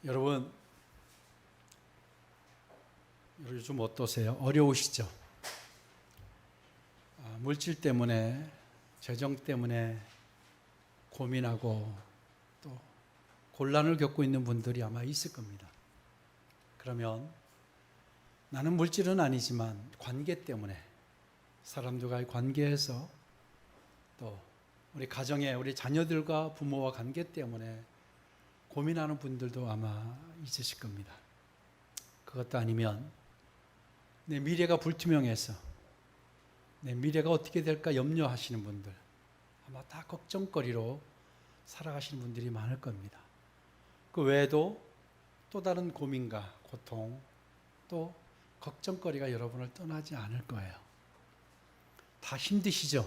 여러분, 요즘 어떠세요? 어려우시죠? 물질 때문에, 재정 때문에 고민하고 또 곤란을 겪고 있는 분들이 아마 있을 겁니다. 그러면 나는 물질은 아니지만 관계 때문에, 사람들과의 관계에서 또 우리 가정에 우리 자녀들과 부모와 관계 때문에 고민하는 분들도 아마 있으실 겁니다. 그것도 아니면 내 미래가 불투명해서 내 미래가 어떻게 될까 염려하시는 분들, 아마 다 걱정거리로 살아가시는 분들이 많을 겁니다. 그 외에도 또 다른 고민과 고통, 또 걱정거리가 여러분을 떠나지 않을 거예요. 다 힘드시죠?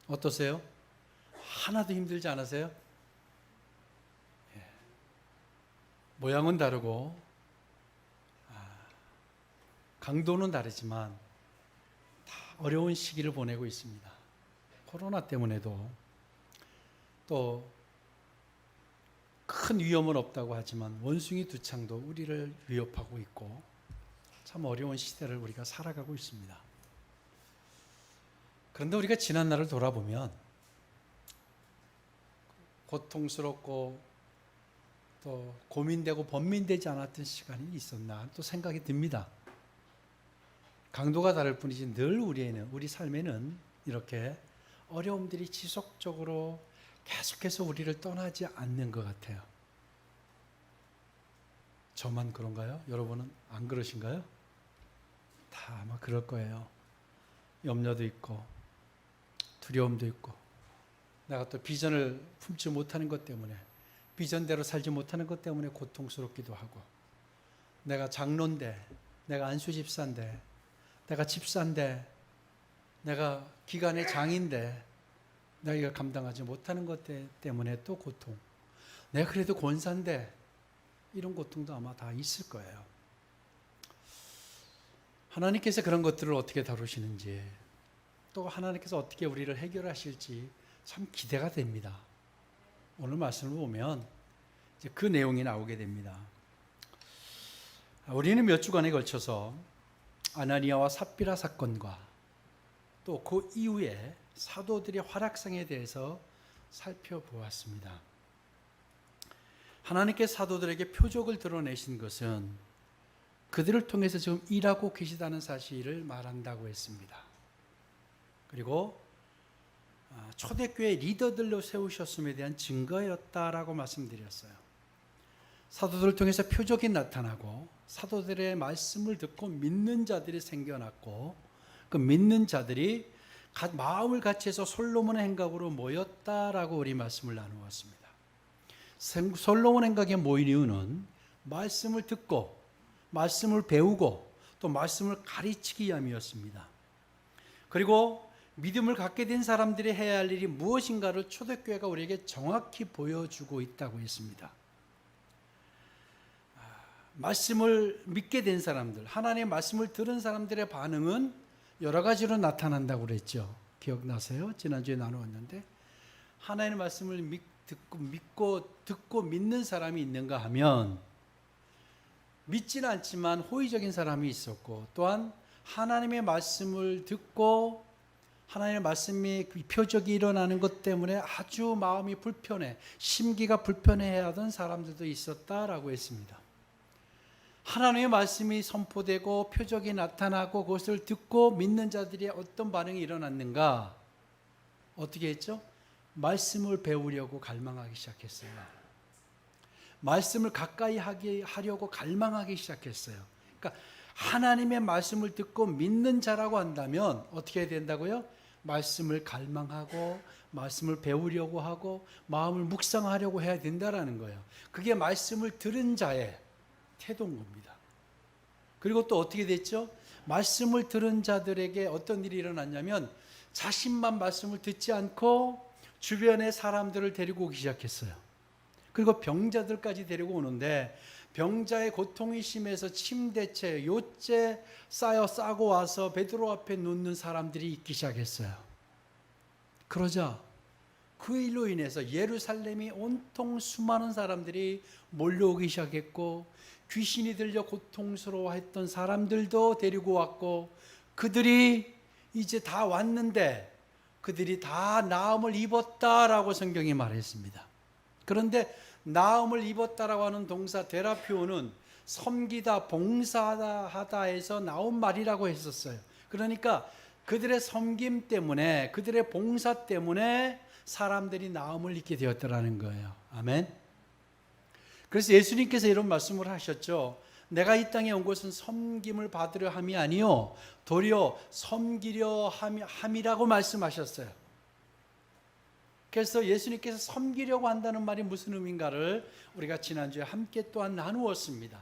어떠세요? 하나도 힘들지 않으세요? 모양은 다르고 강도는 다르지만 다 어려운 시기를 보내고 있습니다. 코로나 때문에도 또 큰 위험은 없다고 하지만 원숭이 두 창도 우리를 위협하고 있고 참 어려운 시대를 우리가 살아가고 있습니다. 그런데 우리가 지난 날을 돌아보면 고통스럽고 또 고민되고 번민되지 않았던 시간이 있었나 또 생각이 듭니다. 강도가 다를 뿐이지 늘 우리 삶에는 이렇게 어려움들이 지속적으로 계속해서 우리를 떠나지 않는 것 같아요. 저만 그런가요? 여러분은 안 그러신가요? 다 아마 그럴 거예요. 염려도 있고 두려움도 있고 내가 또 비전을 품지 못하는 것 때문에, 비전대로 살지 못하는 것 때문에 고통스럽기도 하고, 내가 장로인데, 내가 안수집사인데, 내가 집사인데, 내가 기관의 장인데 내가 이걸 감당하지 못하는 것 때문에 또 고통, 내가 그래도 권사인데 이런 고통도 아마 다 있을 거예요. 하나님께서 그런 것들을 어떻게 다루시는지, 또 하나님께서 어떻게 우리를 해결하실지 참 기대가 됩니다. 오늘 말씀을 보면 이제 그 내용이 나오게 됩니다. 우리는 몇 주간에 걸쳐서 아나니아와 삽비라 사건과 또 그 이후에 사도들의 활약상에 대해서 살펴보았습니다. 하나님께 사도들에게 표적을 드러내신 것은 그들을 통해서 지금 일하고 계시다는 사실을 말한다고 했습니다. 그리고 초대교회 리더들로 세우셨음에 대한 증거였다라고 말씀드렸어요. 사도들을 통해서 표적이 나타나고 사도들의 말씀을 듣고 믿는 자들이 생겨났고, 그 믿는 자들이 마음을 같이해서 솔로몬의 행각으로 모였다라고 우리 말씀을 나누었습니다. 솔로몬 행각에 모인 이유는 말씀을 듣고 말씀을 배우고 또 말씀을 가르치기 위함이었습니다. 그리고 믿음을 갖게 된 사람들이 해야 할 일이 무엇인가를 초대교회가 우리에게 정확히 보여주고 있다고 했습니다. 말씀을 믿게 된 사람들, 하나님의 말씀을 들은 사람들의 반응은 여러 가지로 나타난다고 그랬죠. 기억나세요? 지난주에 나누었는데, 하나님의 말씀을 듣고 믿는 사람이 있는가 하면 믿지는 않지만 호의적인 사람이 있었고, 또한 하나님의 말씀을 듣고 하나님의 말씀이 표적이 일어나는 것 때문에 아주 마음이 불편해, 심기가 불편해하던 사람들도 있었다라고 했습니다. 하나님의 말씀이 선포되고 표적이 나타나고 그것을 듣고 믿는 자들이 어떤 반응이 일어났는가? 어떻게 했죠? 말씀을 배우려고 갈망하기 시작했어요. 말씀을 가까이 하려고 갈망하기 시작했어요. 그러니까 하나님의 말씀을 듣고 믿는 자라고 한다면 어떻게 해야 된다고요? 말씀을 갈망하고 말씀을 배우려고 하고 마음을 묵상하려고 해야 된다라는 거예요. 그게 말씀을 들은 자의 태도인 겁니다. 그리고 또 어떻게 됐죠? 말씀을 들은 자들에게 어떤 일이 일어났냐면 자신만 말씀을 듣지 않고 주변의 사람들을 데리고 오기 시작했어요. 그리고 병자들까지 데리고 오는데, 병자의 고통이 심해서 침대채, 요째 싸고 와서 베드로 앞에 눕는 사람들이 있기 시작했어요. 그러자 그 일로 인해서 예루살렘이 온통 수많은 사람들이 몰려오기 시작했고, 귀신이 들려 고통스러워했던 사람들도 데리고 왔고, 그들이 이제 다 왔는데 그들이 다 나음을 입었다라고 성경이 말했습니다. 그런데 나음을 입었다라고 하는 동사 데라피오는 섬기다, 봉사하다에서 나온 말이라고 했었어요. 그러니까 그들의 섬김 때문에, 그들의 봉사 때문에 사람들이 나음을 입게 되었다라는 거예요. 아멘. 그래서 예수님께서 이런 말씀을 하셨죠. 내가 이 땅에 온 것은 섬김을 받으려 함이 아니요 도리어 섬기려 함이라고 말씀하셨어요. 그래서 예수님께서 섬기려고 한다는 말이 무슨 의미인가를 우리가 지난주에 함께 또한 나누었습니다.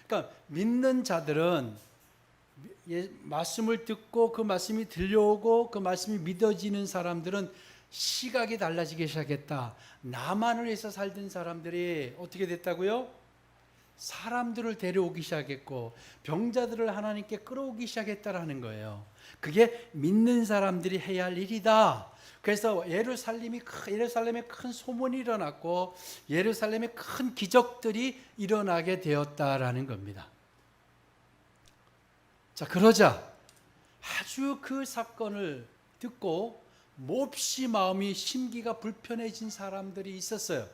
그러니까 믿는 자들은 말씀을 듣고 그 말씀이 들려오고 그 말씀이 믿어지는 사람들은 시각이 달라지기 시작했다. 나만을 위해서 살던 사람들이 어떻게 됐다고요? 사람들을 데려오기 시작했고 병자들을 하나님께 끌어오기 시작했다라는 거예요. 그게 믿는 사람들이 해야 할 일이다. 그래서 예루살렘에 큰 소문이 일어났고 예루살렘에 큰 기적들이 일어나게 되었다라는 겁니다. 자, 그러자 아주 그 사건을 듣고 몹시 마음이 심기가 불편해진 사람들이 있었어요.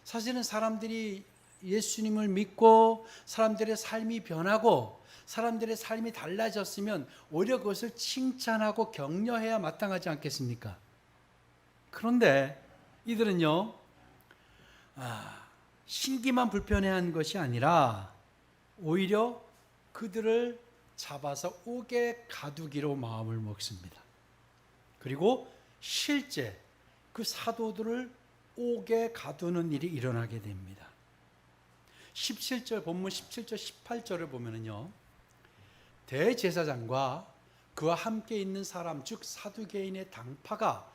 사실은 사람들이 예수님을 믿고 사람들의 삶이 변하고 사람들의 삶이 달라졌으면 오히려 그것을 칭찬하고 격려해야 마땅하지 않겠습니까? 그런데 이들은요, 신기만 불편해한 것이 아니라 오히려 그들을 잡아서 옥에 가두기로 마음을 먹습니다. 그리고 실제 그 사도들을 옥에 가두는 일이 일어나게 됩니다. 17절, 본문 17절, 18절을 보면은요, 대제사장과 그와 함께 있는 사람, 즉 사두개인의 당파가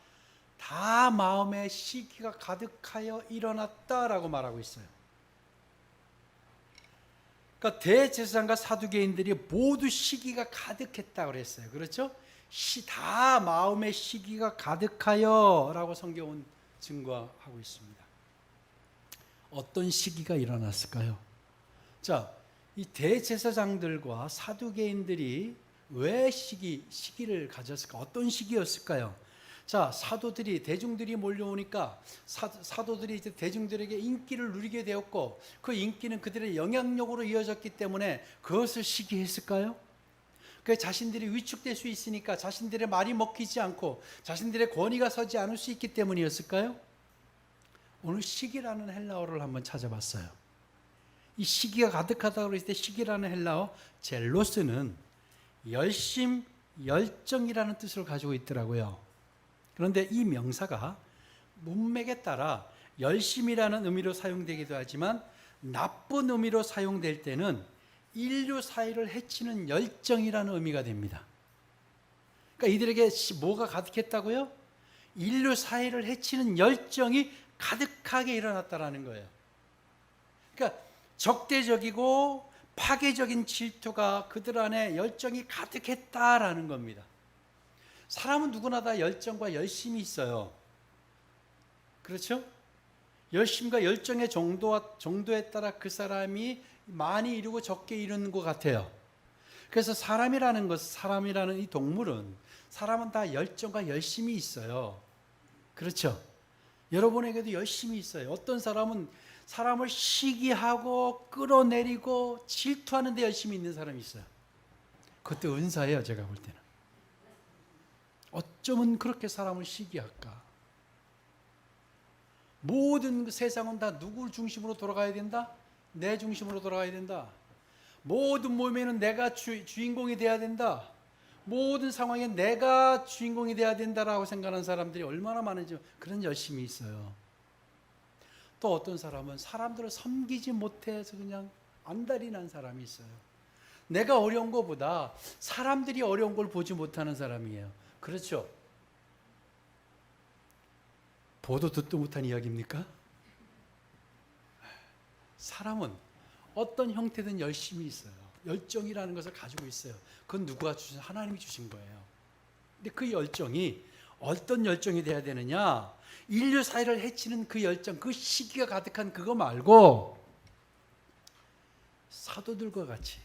다 마음에 시기가 가득하여 일어났다라고 말하고 있어요. 그러니까 대제사장과 사두개인들이 모두 시기가 가득했다고 그랬어요. 그렇죠? 다 마음에 시기가 가득하여 라고 성경은 증거하고 있습니다. 어떤 시기가 일어났을까요? 자, 이 대제사장들과 사두개인들이 왜 시기를 가졌을까? 어떤 시기였을까요? 자, 사도들이, 대중들이 몰려오니까 사도들이 이제 대중들에게 인기를 누리게 되었고 그 인기는 그들의 영향력으로 이어졌기 때문에 그것을 시기했을까요? 그 자신들이 위축될 수 있으니까 자신들의 말이 먹히지 않고 자신들의 권위가 서지 않을 수 있기 때문이었을까요? 오늘 시기라는 헬라어를 한번 찾아봤어요. 이 시기가 가득하다고 그랬을 때 시기라는 헬라어 젤로스는 열심, 열정이라는 뜻을 가지고 있더라고요. 그런데 이 명사가 문맥에 따라 열심이라는 의미로 사용되기도 하지만 나쁜 의미로 사용될 때는 인류 사회를 해치는 열정이라는 의미가 됩니다. 그러니까 이들에게 뭐가 가득했다고요? 인류 사회를 해치는 열정이 가득하게 일어났다라는 거예요. 그러니까 적대적이고 파괴적인 질투가 그들 안에 열정이 가득했다라는 겁니다. 사람은 누구나 다 열정과 열심이 있어요. 그렇죠? 열심과 열정의 정도에 따라 그 사람이 많이 이루고 적게 이루는 것 같아요. 그래서 사람이라는 이 동물은 사람은 다 열정과 열심이 있어요. 그렇죠? 여러분에게도 열심이 있어요. 어떤 사람은 사람을 시기하고 끌어내리고 질투하는 데 열심히 있는 사람이 있어요. 그것도 은사예요, 제가 볼 때는. 어쩌면 그렇게 사람을 시기할까? 모든 세상은 다 누구 중심으로 돌아가야 된다? 내 중심으로 돌아가야 된다. 모든 모임에는 내가 주인공이 돼야 된다. 모든 상황에 내가 주인공이 돼야 된다라고 생각하는 사람들이 얼마나 많은지 그런 열심이 있어요. 또 어떤 사람은 사람들을 섬기지 못해서 그냥 안달이 난 사람이 있어요. 내가 어려운 것보다 사람들이 어려운 걸 보지 못하는 사람이에요. 그렇죠? 보도 듣도 못한 이야기입니까? 사람은 어떤 형태든 열심히 있어요. 열정이라는 것을 가지고 있어요. 그건 누가 주신? 하나님이 주신 거예요. 근데 그 열정이 어떤 열정이 돼야 되느냐? 인류 사회를 해치는 그 열정, 그 시기가 가득한 그거 말고 사도들과 같이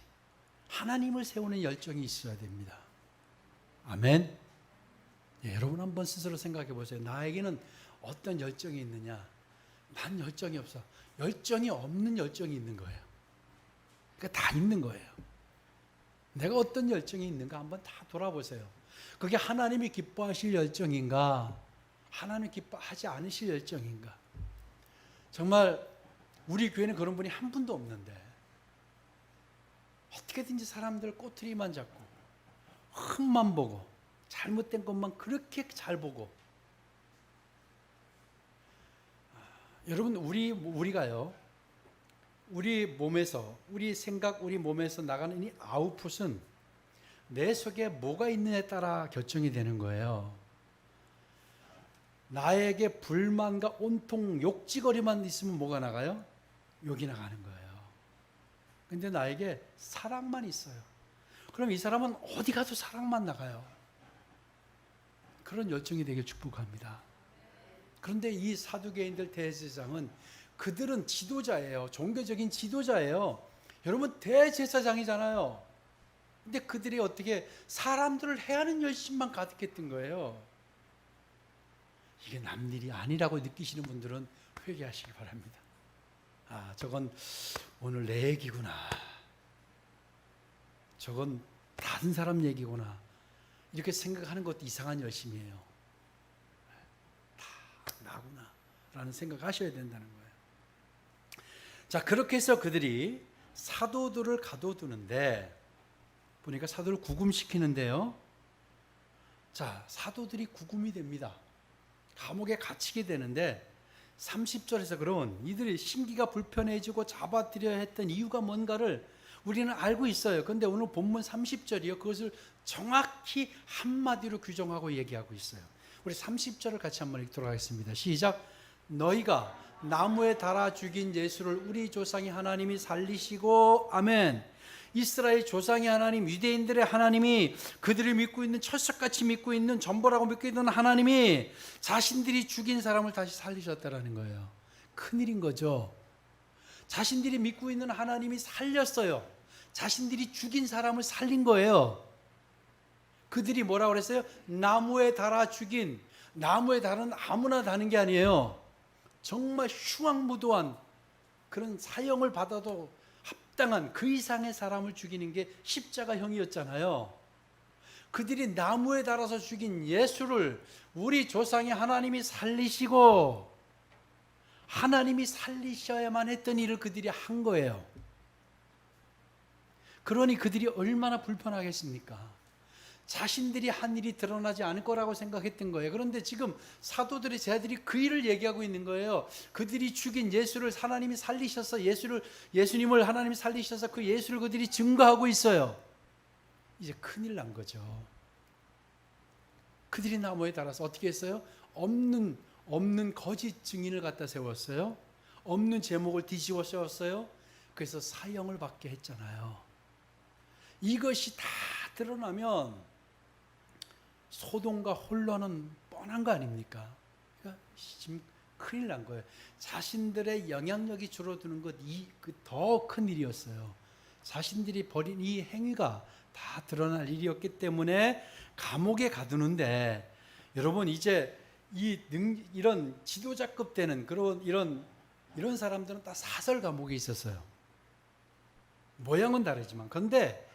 하나님을 세우는 열정이 있어야 됩니다. 아멘. 예, 여러분 한번 스스로 생각해 보세요. 나에게는 어떤 열정이 있느냐? 난 열정이 없어. 열정이 없는 열정이 있는 거예요. 그러니까 다 있는 거예요. 내가 어떤 열정이 있는가 한번 다 돌아보세요. 그게 하나님이 기뻐하실 열정인가? 하나님 기뻐하지 않으실 열정인가? 정말 우리 교회는 그런 분이 한 분도 없는데 어떻게든지 사람들 꼬투리만 잡고 흠만 보고 잘못된 것만 그렇게 잘 보고 여러분 우리가요 우리 몸에서 우리 생각 우리 몸에서 나가는 이 아웃풋은 내 속에 뭐가 있느냐에 따라 결정이 되는 거예요. 나에게 불만과 온통 욕지거리만 있으면 뭐가 나가요? 욕이 나가는 거예요. 근데 나에게 사랑만 있어요. 그럼 이 사람은 어디 가도 사랑만 나가요. 그런 열정이 되길 축복합니다. 그런데 이 사두개인들 대제사장은 그들은 지도자예요. 종교적인 지도자예요. 여러분 대제사장이잖아요. 근데 그들이 어떻게 사람들을 해하는 열심만 가득했던 거예요. 이게 남일이 아니라고 느끼시는 분들은 회개하시기 바랍니다. 아, 저건 오늘 내 얘기구나. 저건 다른 사람 얘기구나. 이렇게 생각하는 것도 이상한 열심이에요. 다 나구나 라는 생각하셔야 된다는 거예요. 자, 그렇게 해서 그들이 사도들을 가둬두는데 보니까 사도를 구금시키는데요. 자, 사도들이 구금이 됩니다. 감옥에 갇히게 되는데 30절에서 그런 이들이 심기가 불편해지고 잡아들여야 했던 이유가 뭔가를 우리는 알고 있어요. 그런데 오늘 본문 30절이요. 그것을 정확히 한마디로 규정하고 얘기하고 있어요. 우리 30절을 같이 한번 읽도록 하겠습니다. 시작. 너희가 나무에 달아 죽인 예수를 우리 조상이 하나님이 살리시고 아멘. 이스라엘 조상의 하나님, 유대인들의 하나님이 그들이 믿고 있는 철석같이 믿고 있는 전보라고 믿고 있는 하나님이 자신들이 죽인 사람을 다시 살리셨다라는 거예요. 큰일인 거죠. 자신들이 믿고 있는 하나님이 살렸어요. 자신들이 죽인 사람을 살린 거예요. 그들이 뭐라고 그랬어요? 나무에 달아 죽인, 나무에 달은 아무나 다는 게 아니에요. 정말 흉악무도한 그런 사형을 받아도 합당한 그 이상의 사람을 죽이는 게 십자가형이었잖아요. 그들이 나무에 달아서 죽인 예수를 우리 조상의 하나님이 살리시고 하나님이 살리셔야만 했던 일을 그들이 한 거예요. 그러니 그들이 얼마나 불편하겠습니까? 자신들이 한 일이 드러나지 않을 거라고 생각했던 거예요. 그런데 지금 사도들의 제자들이 그 일을 얘기하고 있는 거예요. 그들이 죽인 예수를 하나님이 살리셔서 예수님을 하나님이 살리셔서 그 예수를 그들이 증거하고 있어요. 이제 큰일 난 거죠. 그들이 나무에 달아서 어떻게 했어요? 없는 거짓 증인을 갖다 세웠어요. 없는 제목을 뒤집어 세웠어요. 그래서 사형을 받게 했잖아요. 이것이 다 드러나면 소동과 혼란은 뻔한 거 아닙니까? 그러니까 지금 큰일 난 거예요. 자신들의 영향력이 줄어드는 것 더 큰 일이었어요. 자신들이 벌인 이 행위가 다 드러날 일이었기 때문에 감옥에 가두는데 여러분 이제 이런 지도자급 되는 그런 이런 사람들은 다 사설 감옥에 있었어요. 모양은 다르지만 그런데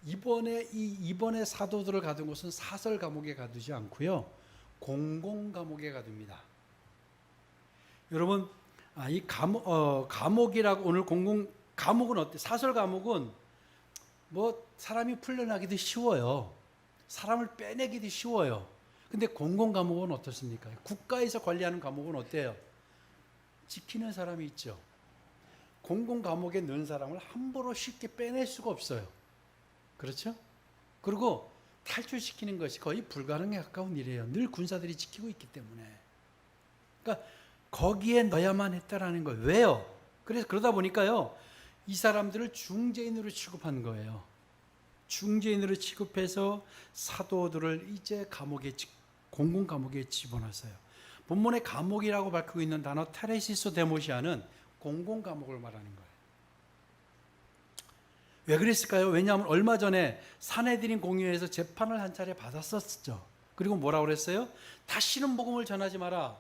이번에 사도들을 가둔 곳은 사설 감옥에 가두지 않고요. 공공 감옥에 가둡니다. 여러분, 이 감옥이라고 오늘 감옥은 어때? 사설 감옥은 뭐 사람이 풀려나기도 쉬워요. 사람을 빼내기도 쉬워요. 근데 공공 감옥은 어떻습니까? 국가에서 관리하는 감옥은 어때요? 지키는 사람이 있죠. 공공 감옥에 넣은 사람을 함부로 쉽게 빼낼 수가 없어요. 그렇죠? 그리고 탈출시키는 것이 거의 불가능에 가까운 일이에요. 늘 군사들이 지키고 있기 때문에. 그러니까 거기에 넣어야만 했다라는 거예요. 왜요? 그래서 그러다 보니까요. 이 사람들을 중재인으로 취급한 거예요. 중재인으로 취급해서 사도들을 이제 감옥에 공공 감옥에 집어넣었어요. 본문의 감옥이라고 밝히고 있는 단어 테레시소 데모시아는 공공 감옥을 말하는 거예요. 왜 그랬을까요? 왜냐하면 얼마 전에 산헤드린 공의회에서 재판을 한 차례 받았었죠. 그리고 뭐라고 그랬어요? 다시는 복음을 전하지 마라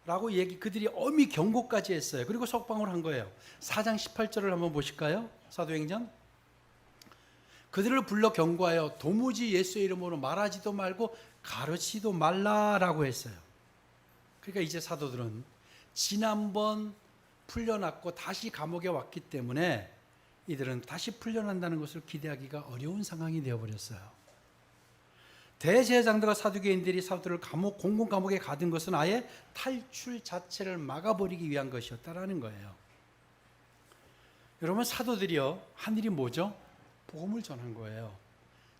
라고 그들이 엄히 경고까지 했어요. 그리고 석방을 한 거예요. 4장 18절을 한번 보실까요? 사도행전. 그들을 불러 경고하여 도무지 예수의 이름으로 말하지도 말고 가르치지도 말라라고 했어요. 그러니까 이제 사도들은 지난번 풀려났고 다시 감옥에 왔기 때문에 이들은 다시 풀려난다는 것을 기대하기가 어려운 상황이 되어버렸어요. 대제사장들과 사두개인들이 사도들을 공공 감옥에 가둔 것은 아예 탈출 자체를 막아버리기 위한 것이었다라는 거예요. 여러분, 사도들이요 한 일이 뭐죠? 복음을 전한 거예요.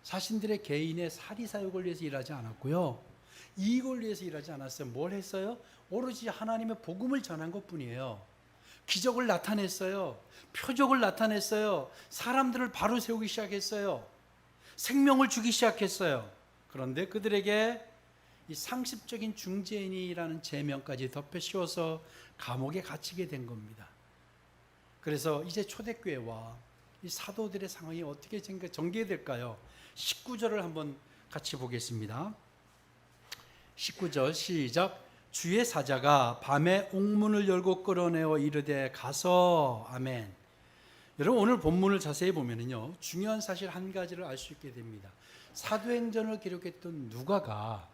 자신들의 개인의 사리사욕을 위해서 일하지 않았고요, 이익을 위해서 일하지 않았어요. 뭘 했어요? 오로지 하나님의 복음을 전한 것뿐이에요. 기적을 나타냈어요. 표적을 나타냈어요. 사람들을 바로 세우기 시작했어요. 생명을 주기 시작했어요. 그런데 그들에게 이 상습적인 중재인이라는 제명까지 덮여 씌워서 감옥에 갇히게 된 겁니다. 그래서 이제 초대교회와 이 사도들의 상황이 어떻게 전개될까요? 19절을 한번 같이 보겠습니다. 19절 시작. 주의 사자가 밤에 옥문을 열고 끌어내어 이르되 가서. 아멘. 여러분, 오늘 본문을 자세히 보면요 중요한 사실 한 가지를 알 수 있게 됩니다. 사도행전을 기록했던 누가가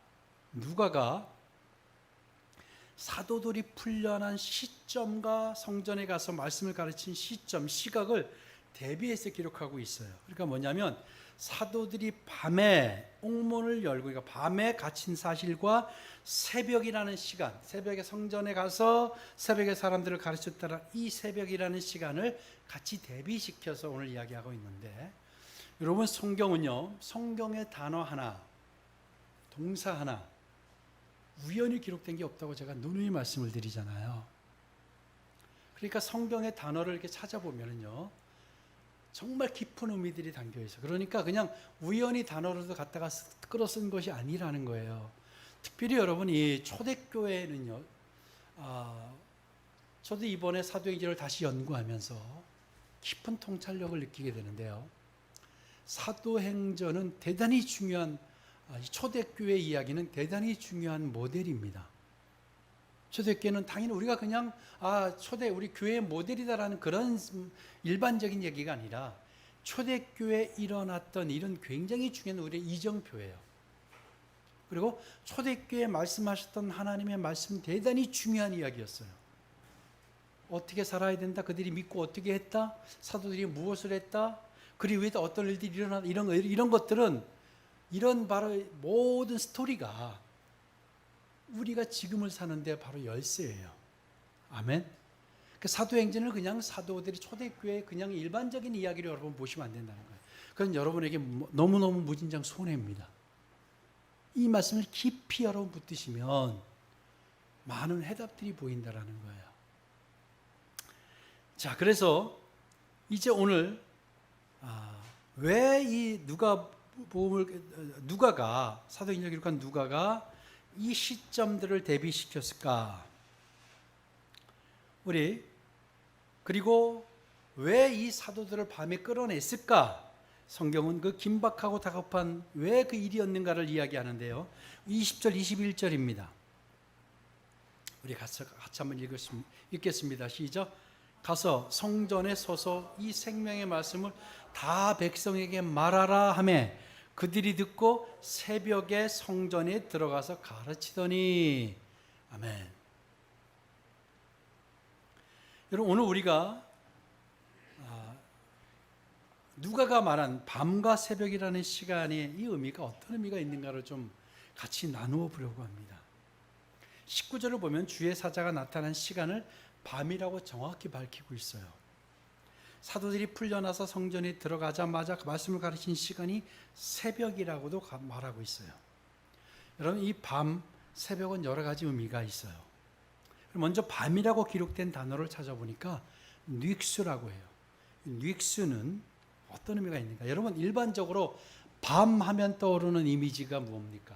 사도들이 풀려난 시점과 성전에 가서 말씀을 가르친 시점, 시각을 대비해서 기록하고 있어요. 그러니까 뭐냐면 사도들이 밤에 옥문을 열고, 그러니까 밤에 갇힌 사실과 새벽이라는 시간, 새벽에 성전에 가서 새벽에 사람들을 가르쳤다는 이 새벽이라는 시간을 같이 대비시켜서 오늘 이야기하고 있는데, 여러분, 성경은요 성경의 단어 하나, 동사 하나 우연히 기록된 게 없다고 제가 누누이 말씀을 드리잖아요. 그러니까 성경의 단어를 이렇게 찾아보면요 정말 깊은 의미들이 담겨 있어요. 그러니까 그냥 우연히 단어로도 갖다가 끌어 쓴 것이 아니라는 거예요. 특별히 여러분, 이 초대교회는요, 저도 이번에 사도행전을 다시 연구하면서 깊은 통찰력을 느끼게 되는데요. 사도행전은 대단히 중요한, 초대교회 이야기는 대단히 중요한 모델입니다. 초대교회는 당연히 우리가 그냥 우리 교회의 모델이다라는 그런 일반적인 얘기가 아니라 초대교회에 일어났던 일은 굉장히 중요한 우리의 이정표예요. 그리고 초대교회에 말씀하셨던 하나님의 말씀 대단히 중요한 이야기였어요. 어떻게 살아야 된다, 그들이 믿고 어떻게 했다, 사도들이 무엇을 했다, 그리고 왜 어떤 일들이 일어났다, 이런 것들은, 이런 바로 모든 스토리가 우리가 지금을 사는데 바로 열쇠예요. 아멘. 그 사도행전을 그냥 사도들이 초대교회 그냥 일반적인 이야기로 여러분 보시면 안 된다는 거예요. 그건 여러분에게 너무너무 무진장 손해입니다. 이 말씀을 깊이 여러분 붙드시면 많은 해답들이 보인다라는 거예요. 자, 그래서 이제 오늘 왜 이 누가가 사도행전을 기록한 누가가 이 시점들을 대비시켰을까? 그리고 왜 이 사도들을 밤에 끌어냈을까? 성경은 그 긴박하고 다급한 왜 그 일이었는가를 이야기하는데요. 20절, 21절입니다. 우리 같이 한번 읽겠습니다. 시작. 가서 성전에 서서 이 생명의 말씀을 다 백성에게 말하라 하며 그들이 듣고 새벽에 성전에 들어가서 가르치더니. 아멘. 여러분, 오늘 우리가 누가가 말한 밤과 새벽이라는 시간에 이 의미가 어떤 의미가 있는가를 좀 같이 나누어 보려고 합니다. 19절을 보면 주의 사자가 나타난 시간을 밤이라고 정확히 밝히고 있어요. 사도들이 풀려나서 성전에 들어가자마자 말씀을 가르친 시간이 새벽이라고도 말하고 있어요. 여러분, 이 밤, 새벽은 여러 가지 의미가 있어요. 먼저 밤이라고 기록된 단어를 찾아보니까 닉스라고 해요. 닉스는 어떤 의미가 있는가? 여러분, 일반적으로 밤 하면 떠오르는 이미지가 뭡니까?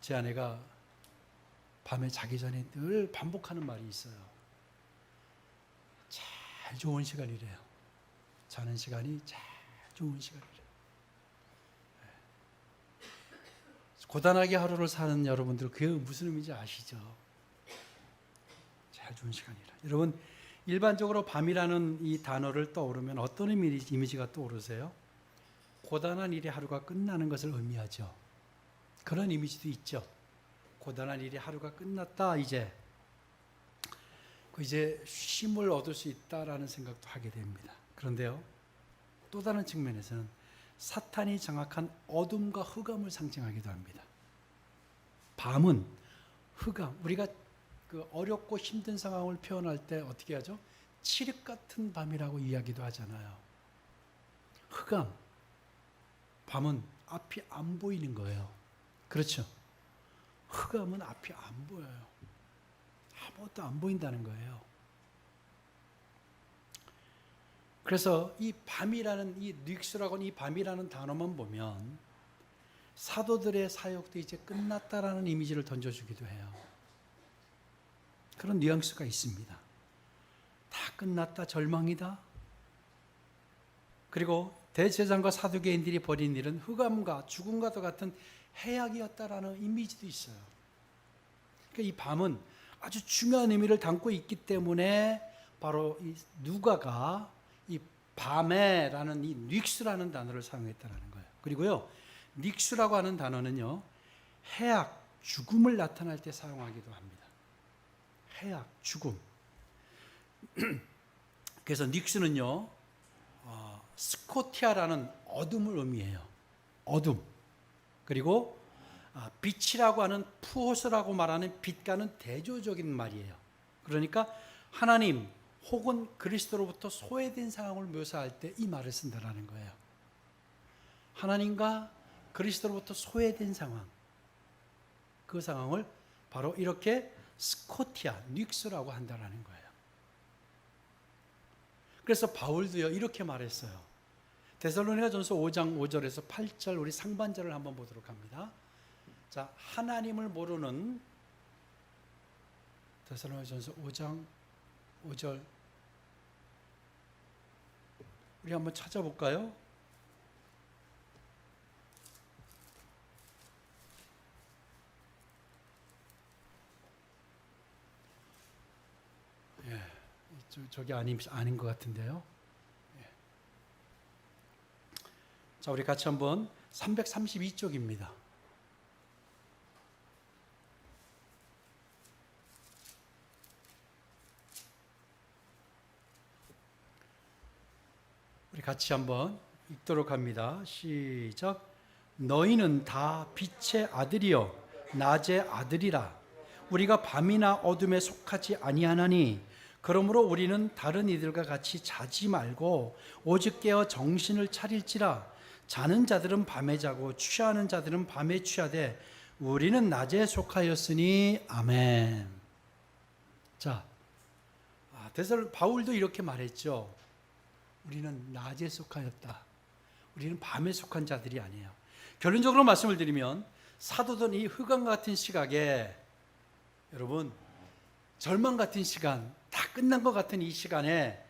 제 아내가 밤에 자기 전에 늘 반복하는 말이 있어요. 제일 좋은 시간이래요. 자는 시간이 제일 좋은 시간이래요. 고단하게 하루를 사는 여러분들, 그게 무슨 의미인지 아시죠? 제일 좋은 시간이라. 여러분, 일반적으로 밤이라는 이 단어를 떠오르면 어떤 이미지가 떠오르세요? 고단한 일의 하루가 끝나는 것을 의미하죠. 그런 이미지도 있죠. 고단한 일의 하루가 끝났다, 이제 쉼을 얻을 수 있다라는 생각도 하게 됩니다. 그런데요, 또 다른 측면에서는 사탄이 장악한 어둠과 흑암을 상징하기도 합니다. 밤은 흑암, 우리가 그 어렵고 힘든 상황을 표현할 때 어떻게 하죠? 칠흑 같은 밤이라고 이야기도 하잖아요. 흑암, 밤은 앞이 안 보이는 거예요. 그렇죠? 흑암은 앞이 안 보여요. 아무것도 안 보인다는 거예요. 그래서 이 밤이라는, 이 닉스라고 하는 이 밤이라는 단어만 보면 사도들의 사역도 이제 끝났다라는 이미지를 던져주기도 해요. 그런 뉘앙스가 있습니다. 다 끝났다, 절망이다. 그리고 대제사장과 사두개인들이 벌인 일은 흑암과 죽음과도 같은 해악이었다라는 이미지도 있어요. 그러니까 이 밤은 아주 중요한 의미를 담고 있기 때문에 바로 이 누가가 이 밤에라는 이 닉스라는 단어를 사용했다는 거예요. 그리고요, 닉스라고 하는 단어는요, 해악, 죽음을 나타낼 때 사용하기도 합니다. 해악, 죽음. 그래서 닉스는요, 스코티아라는 어둠을 의미해요. 어둠. 그리고 빛이라고 하는 푸호스라고 말하는 빛과는 대조적인 말이에요. 그러니까 하나님 혹은 그리스도로부터 소외된 상황을 묘사할 때 이 말을 쓴다라는 거예요. 하나님과 그리스도로부터 소외된 상황, 그 상황을 바로 이렇게 스코티아, 닉스라고 한다라는 거예요. 그래서 바울도요, 이렇게 말했어요. 데살로니가전서 5장 5절에서 8절, 우리 상반절을 한번 보도록 합니다. 자, 하나님을 모르는, 데살로니가전서 5장 5절, 우리 한번 찾아볼까요? 예, 저기 아닌 것 같은데요. 예. 자, 우리 같이 한번 332쪽입니다. 우리 같이 한번 읽도록 합니다. 시작. 너희는 다 빛의 아들이요 낮의 아들이라. 우리가 밤이나 어둠에 속하지 아니하나니 그러므로 우리는 다른 이들과 같이 자지 말고 오직 깨어 정신을 차릴지라. 자는 자들은 밤에 자고 취하는 자들은 밤에 취하되 우리는 낮에 속하였으니. 아멘. 자, 바울도 이렇게 말했죠. 우리는 낮에 속하였다. 우리는 밤에 속한 자들이 아니에요. 결론적으로 말씀을 드리면 사도들은 이 흑암 같은 시각에, 여러분, 절망 같은 시간, 다 끝난 것 같은 이 시간에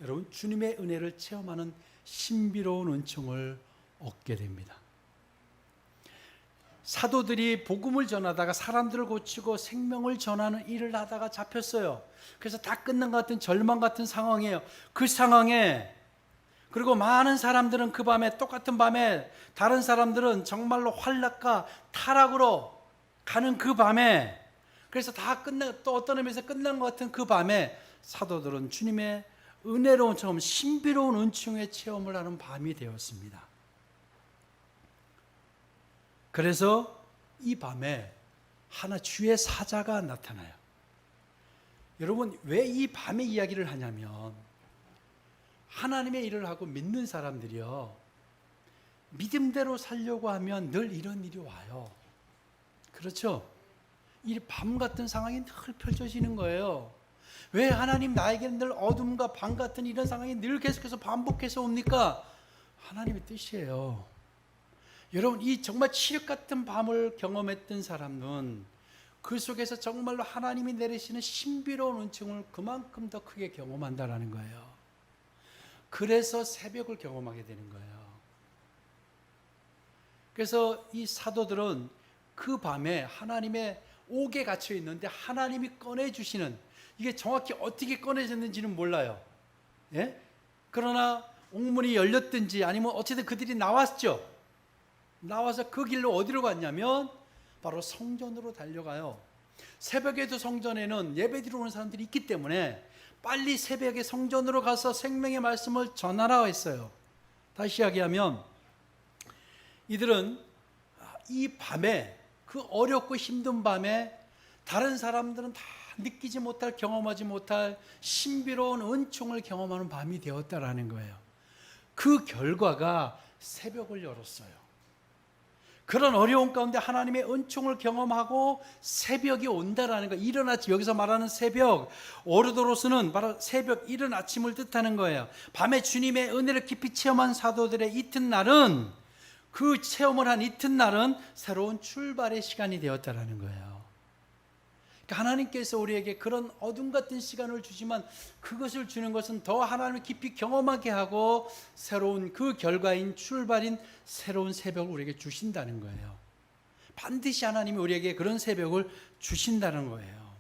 여러분 주님의 은혜를 체험하는 신비로운 은총을 얻게 됩니다. 사도들이 복음을 전하다가 사람들을 고치고 생명을 전하는 일을 하다가 잡혔어요. 그래서 다 끝난 것 같은 절망 같은 상황이에요. 그 상황에, 그리고 많은 사람들은 그 밤에, 똑같은 밤에 다른 사람들은 정말로 환락과 타락으로 가는 그 밤에, 그래서 다 또 어떤 의미에서 끝난 것 같은 그 밤에 사도들은 주님의 은혜로운 체험, 신비로운 은총의 체험을 하는 밤이 되었습니다. 그래서 이 밤에 하나 주의 사자가 나타나요. 여러분, 왜 이 밤의 이야기를 하냐면 하나님의 일을 하고 믿는 사람들이요, 믿음대로 살려고 하면 늘 이런 일이 와요. 그렇죠? 이 밤 같은 상황이 늘 펼쳐지는 거예요. 왜 하나님 나에게는 늘 어둠과 밤 같은 이런 상황이 늘 계속해서 반복해서 옵니까? 하나님의 뜻이에요. 여러분, 이 정말 칠흑 같은 밤을 경험했던 사람은 그 속에서 정말로 하나님이 내리시는 신비로운 은총을 그만큼 더 크게 경험한다라는 거예요. 그래서 새벽을 경험하게 되는 거예요. 그래서 이 사도들은 그 밤에 하나님의 옥에 갇혀 있는데 하나님이 꺼내주시는, 이게 정확히 어떻게 꺼내졌는지는 몰라요. 예? 그러나 옥문이 열렸든지 아니면 어쨌든 그들이 나왔죠. 나와서 그 길로 어디로 갔냐면 바로 성전으로 달려가요. 새벽에도 성전에는 예배드리러 오는 사람들이 있기 때문에 빨리 새벽에 성전으로 가서 생명의 말씀을 전하라 했어요. 다시 이야기하면 이들은 이 밤에, 그 어렵고 힘든 밤에 다른 사람들은 다 느끼지 못할, 경험하지 못할 신비로운 은총을 경험하는 밤이 되었다라는 거예요. 그 결과가 새벽을 열었어요. 그런 어려운 가운데 하나님의 은총을 경험하고 새벽이 온다라는 거예요. 이른 아침, 여기서 말하는 새벽, 오르도로스는 바로 새벽, 이른 아침을 뜻하는 거예요. 밤에 주님의 은혜를 깊이 체험한 사도들의 이튿날은, 그 체험을 한 이튿날은 새로운 출발의 시간이 되었다라는 거예요. 그러니까 하나님께서 우리에게 그런 어둠 같은 시간을 주지만 그것을 주는 것은 더 하나님을 깊이 경험하게 하고 새로운 그 결과인 출발인 새로운 새벽을 우리에게 주신다는 거예요. 반드시 하나님이 우리에게 그런 새벽을 주신다는 거예요.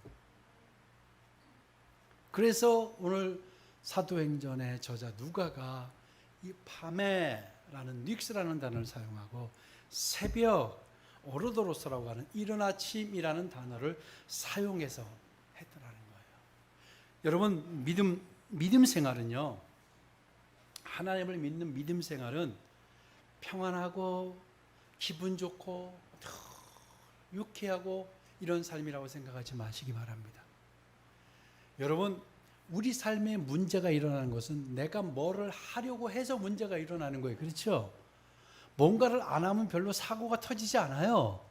그래서 오늘 사도행전의 저자 누가가 이 밤에라는 닉스라는 단어를 사용하고 새벽, 오르도로스라고 하는 이른 아침이라는 단어를 사용해서 했더라는 거예요. 여러분, 믿음 생활은요, 하나님을 믿는 믿음 생활은 평안하고 기분 좋고 유쾌하고 이런 삶이라고 생각하지 마시기 바랍니다. 여러분, 우리 삶에 문제가 일어나는 것은 내가 뭐를 하려고 해서 문제가 일어나는 거예요. 그렇죠? 뭔가를 안 하면 별로 사고가 터지지 않아요.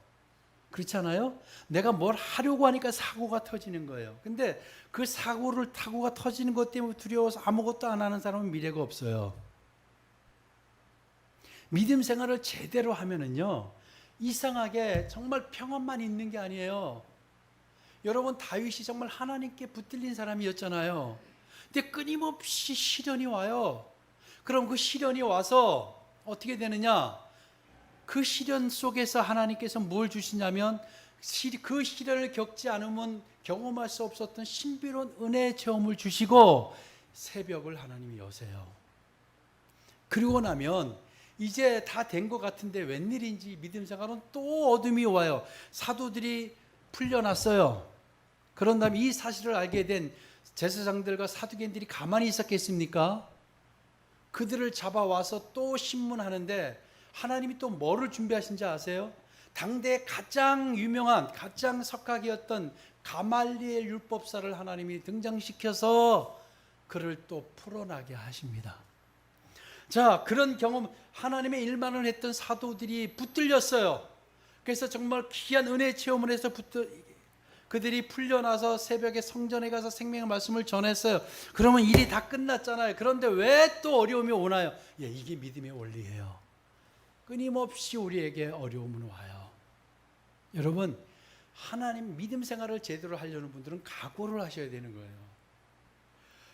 그렇지 않아요? 내가 뭘 하려고 하니까 사고가 터지는 거예요. 근데 그 사고가 터지는 것 때문에 두려워서 아무것도 안 하는 사람은 미래가 없어요. 믿음 생활을 제대로 하면은요, 이상하게 정말 평안만 있는 게 아니에요. 여러분, 다윗이 정말 하나님께 붙들린 사람이었잖아요. 근데 끊임없이 시련이 와요. 그럼 그 시련이 와서 어떻게 되느냐? 그 시련 속에서 하나님께서 뭘 주시냐면 그 시련을 겪지 않으면 경험할 수 없었던 신비로운 은혜의 체험을 주시고 새벽을 하나님이 여세요. 그리고 나면 이제 다 된 것 같은데 웬일인지 믿음 생활은 또 어둠이 와요. 사도들이 풀려났어요. 그런 다음에 이 사실을 알게 된 제사장들과 사두개인들이 가만히 있었겠습니까? 그들을 잡아와서 또 신문하는데 하나님이 또 뭐를 준비하신지 아세요? 당대 가장 유명한, 가장 석학이었던 가말리엘 율법사를 하나님이 등장시켜서 그를 또 풀어나게 하십니다. 자, 그런 경험, 하나님의 일만을 했던 사도들이 붙들렸어요. 그래서 정말 귀한 은혜 체험을 해서 그들이 풀려나서 새벽에 성전에 가서 생명의 말씀을 전했어요. 그러면 일이 다 끝났잖아요. 그런데 왜 또 어려움이 오나요? 예, 이게 믿음의 원리예요. 끊임없이 우리에게 어려움은 와요. 여러분, 하나님 믿음 생활을 제대로 하려는 분들은 각오를 하셔야 되는 거예요.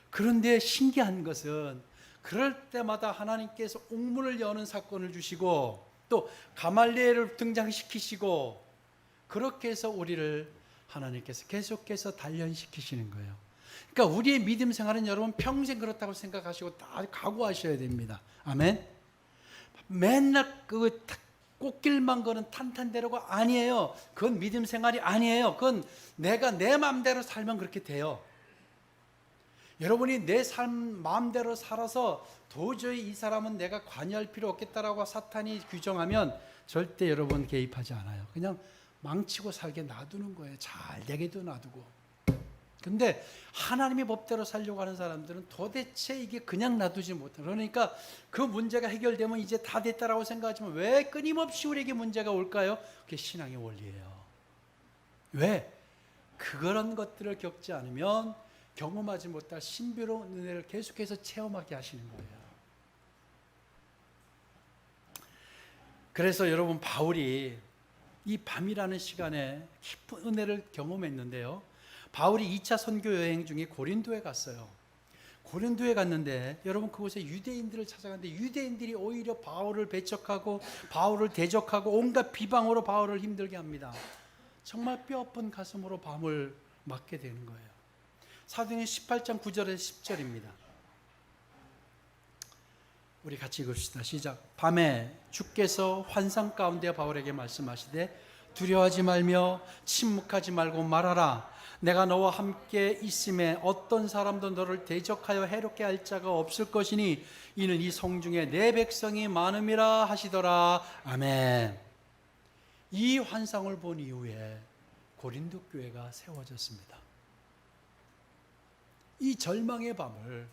그런데 신기한 것은 그럴 때마다 하나님께서 옥문을 여는 사건을 주시고 또 가말리엘을 등장시키시고 그렇게 해서 우리를 하나님께서 계속해서 단련시키시는 거예요. 그러니까 우리의 믿음 생활은 여러분 평생 그렇다고 생각하시고 다 각오하셔야 됩니다. 아멘. 맨날 그 꽃길만 거는 탄탄대로가 아니에요. 그건 믿음 생활이 아니에요. 그건 내가 내 마음대로 살면 그렇게 돼요. 여러분이 내 삶 마음대로 살아서 도저히 이 사람은 내가 관여할 필요 없겠다라고 사탄이 규정하면 절대 여러분 개입하지 않아요. 그냥 망치고 살게 놔두는 거예요. 잘 되게도 놔두고. 근데 하나님의 법대로 살려고 하는 사람들은 도대체 이게 그냥 놔두지 못해요. 그러니까 그 문제가 해결되면 이제 다 됐다라고 생각하지만 왜 끊임없이 우리에게 문제가 올까요? 그게 신앙의 원리예요. 왜? 그런 것들을 겪지 않으면 경험하지 못할 신비로운 은혜를 계속해서 체험하게 하시는 거예요. 그래서 여러분 바울이 이 밤이라는 시간에 깊은 은혜를 경험했는데요. 바울이 2차 선교 여행 중에 고린도에 갔어요. 고린도에 갔는데 여러분 그곳에 유대인들을 찾아갔는데 유대인들이 오히려 바울을 배척하고 바울을 대적하고 온갖 비방으로 바울을 힘들게 합니다. 정말 뼈아픈 가슴으로 밤을 맞게 되는 거예요. 사도행전 18장 9절에서 10절입니다. 우리 같이 읽읍시다. 시작. 밤에 주께서 환상 가운데 바울에게 말씀하시되 두려워하지 말며 침묵하지 말고 말하라. 내가 너와 함께 있음에 어떤 사람도 너를 대적하여 해롭게 할 자가 없을 것이니 이는 이 성중에 내 백성이 많음이라 하시더라. 아멘. 이 환상을 본 이후에 고린도 교회가 세워졌습니다. 이 절망의 밤을,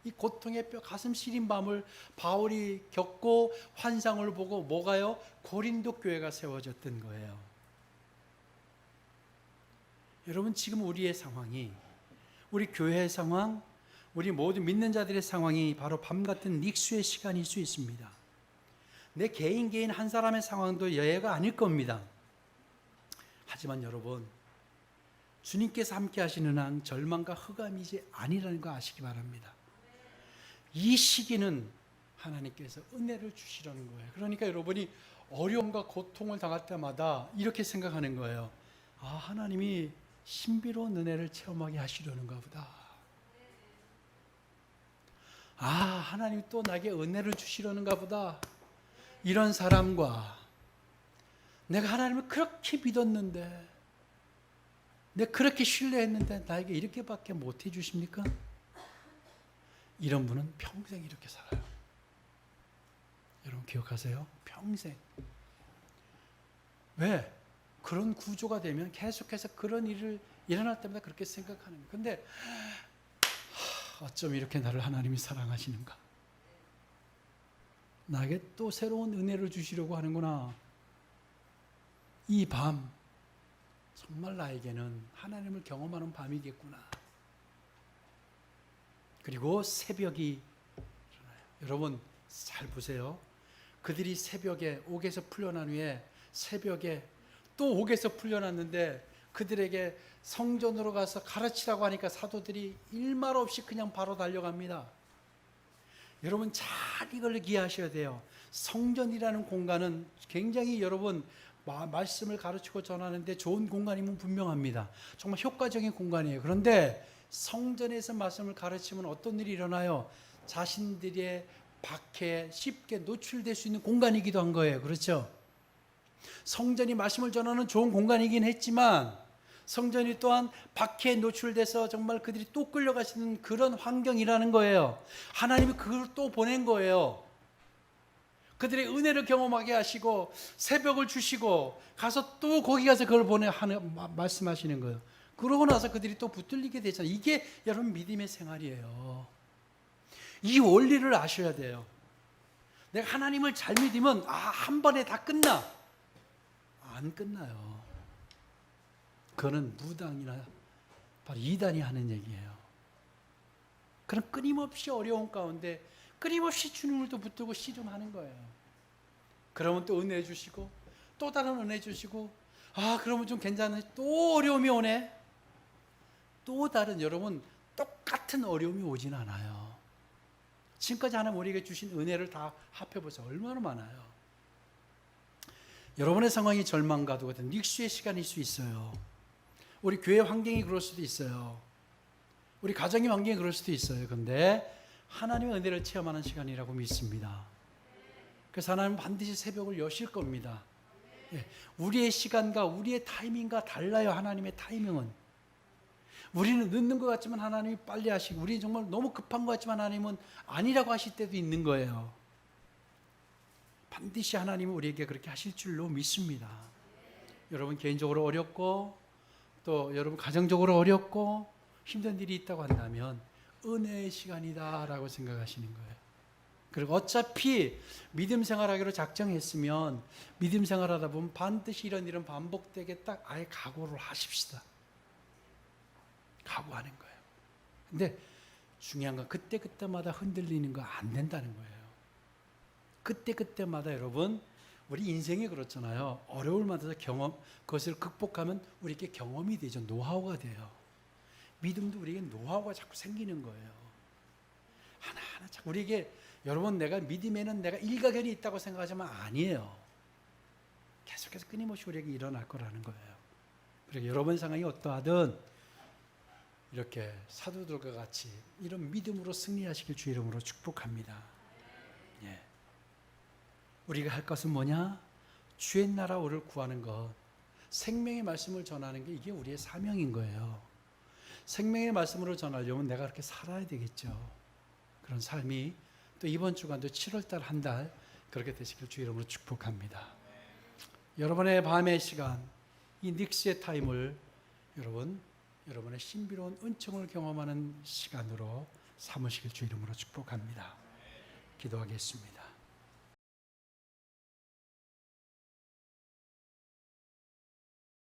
이 고통의 뼈 가슴 시린 밤을 바울이 겪고 환상을 보고 뭐가요? 고린도 교회가 세워졌던 거예요. 여러분 지금 우리의 상황이, 우리 교회의 상황, 우리 모든 믿는 자들의 상황이 바로 밤 같은 닉수의 시간일 수 있습니다. 내 개인 한 사람의 상황도 여해가 아닐 겁니다. 하지만 여러분 주님께서 함께 하시는 한 절망과 흑암이지 아니라는 거 아시기 바랍니다. 이 시기는 하나님께서 은혜를 주시려는 거예요. 그러니까 여러분이 어려움과 고통을 당할 때마다 이렇게 생각하는 거예요. 아, 하나님이 신비로운 은혜를 체험하게 하시려는가 보다. 아, 하나님이 또 나에게 은혜를 주시려는가 보다. 이런 사람과 내가 하나님을 그렇게 믿었는데, 내가 그렇게 신뢰했는데 나에게 이렇게밖에 못 해주십니까? 이런 분은 평생 이렇게 살아요. 여러분 기억하세요? 평생. 왜? 그런 구조가 되면 계속해서 그런 일을 일어날 때마다 그렇게 생각하는 거예요. 근데 어쩜 이렇게 나를 하나님이 사랑하시는가? 나에게 또 새로운 은혜를 주시려고 하는구나. 이 밤 정말 나에게는 하나님을 경험하는 밤이겠구나. 그리고 새벽이 일어나요. 여러분 잘 보세요. 그들이 새벽에 옥에서 풀려난 후에 새벽에 또 옥에서 풀려났는데 그들에게 성전으로 가서 가르치라고 하니까 사도들이 일말 없이 그냥 바로 달려갑니다. 여러분 잘 이걸 이해하셔야 돼요. 성전이라는 공간은 굉장히 여러분 말씀을 가르치고 전하는데 좋은 공간임은 분명합니다. 정말 효과적인 공간이에요. 그런데 성전에서 말씀을 가르치면 어떤 일이 일어나요? 자신들의 박해에 쉽게 노출될 수 있는 공간이기도 한 거예요. 그렇죠? 성전이 말씀을 전하는 좋은 공간이긴 했지만 성전이 또한 박해에 노출돼서 정말 그들이 또 끌려가시는 그런 환경이라는 거예요. 하나님이 그걸 또 보낸 거예요. 그들의 은혜를 경험하게 하시고 새벽을 주시고 가서 또 거기 가서 그걸 말씀하시는 거예요. 그러고 나서 그들이 또 붙들리게 되잖아요. 이게 여러분 믿음의 생활이에요. 이 원리를 아셔야 돼요. 내가 하나님을 잘 믿으면 한 번에 다 끝나. 안 끝나요. 그거는 무당이나 바로 이단이 하는 얘기예요. 그럼 끊임없이 어려운 가운데 끊임없이 주님을 또 붙들고 씨름하는 거예요. 그러면 또 은혜 주시고 또 다른 은혜 주시고 그러면 좀 괜찮네. 또 어려움이 오네. 또 다른 여러분 똑같은 어려움이 오진 않아요. 지금까지 하나님 우리에게 주신 은혜를 다 합해보세요. 얼마나 많아요. 여러분의 상황이 절망과도 같은 닉수의 시간일 수 있어요. 우리 교회 환경이 그럴 수도 있어요. 우리 가정의 환경이 그럴 수도 있어요. 그런데 하나님의 은혜를 체험하는 시간이라고 믿습니다. 그래서 하나님은 반드시 새벽을 여실 겁니다. 우리의 시간과 우리의 타이밍과 달라요. 하나님의 타이밍은. 우리는 늦는 것 같지만 하나님이 빨리 하시고, 우리는 정말 너무 급한 것 같지만 하나님은 아니라고 하실 때도 있는 거예요. 반드시 하나님은 우리에게 그렇게 하실 줄로 믿습니다. 여러분 개인적으로 어렵고 또 여러분 가정적으로 어렵고 힘든 일이 있다고 한다면 은혜의 시간이다라고 생각하시는 거예요. 그리고 어차피 믿음 생활하기로 작정했으면 믿음 생활하다 보면 반드시 이런 일은 반복되겠다. 아예 각오를 하십시다. 각오하는 거예요. 근데 중요한 건 그때마다 흔들리는 거 안 된다는 거예요. 그때마다 여러분 우리 인생이 그렇잖아요. 어려울 만해서 경험, 그것을 극복하면 우리에게 경험이 되죠. 노하우가 돼요. 믿음도 우리에게 노하우가 자꾸 생기는 거예요. 하나하나 자꾸 우리에게, 여러분, 내가 믿음에는 내가 일가견이 있다고 생각하지만 아니에요. 계속해서 끊임없이 우리에게 일어날 거라는 거예요. 그리고 여러분 상황이 어떠하든 이렇게 사도들과 같이 이런 믿음으로 승리하시길 주 이름으로 축복합니다. 예. 우리가 할 것은 뭐냐? 주의 나라를 구하는 것, 생명의 말씀을 전하는 게 이게 우리의 사명인 거예요. 생명의 말씀으로 전하려면 내가 그렇게 살아야 되겠죠. 그런 삶이 또 이번 주간도 7월달 한 달 그렇게 되시길 주 이름으로 축복합니다. 여러분의 밤의 시간, 이 닉스의 타임을 여러분의 신비로운 은총을 경험하는 시간으로 삼으시길 주 이름으로 축복합니다. 기도하겠습니다.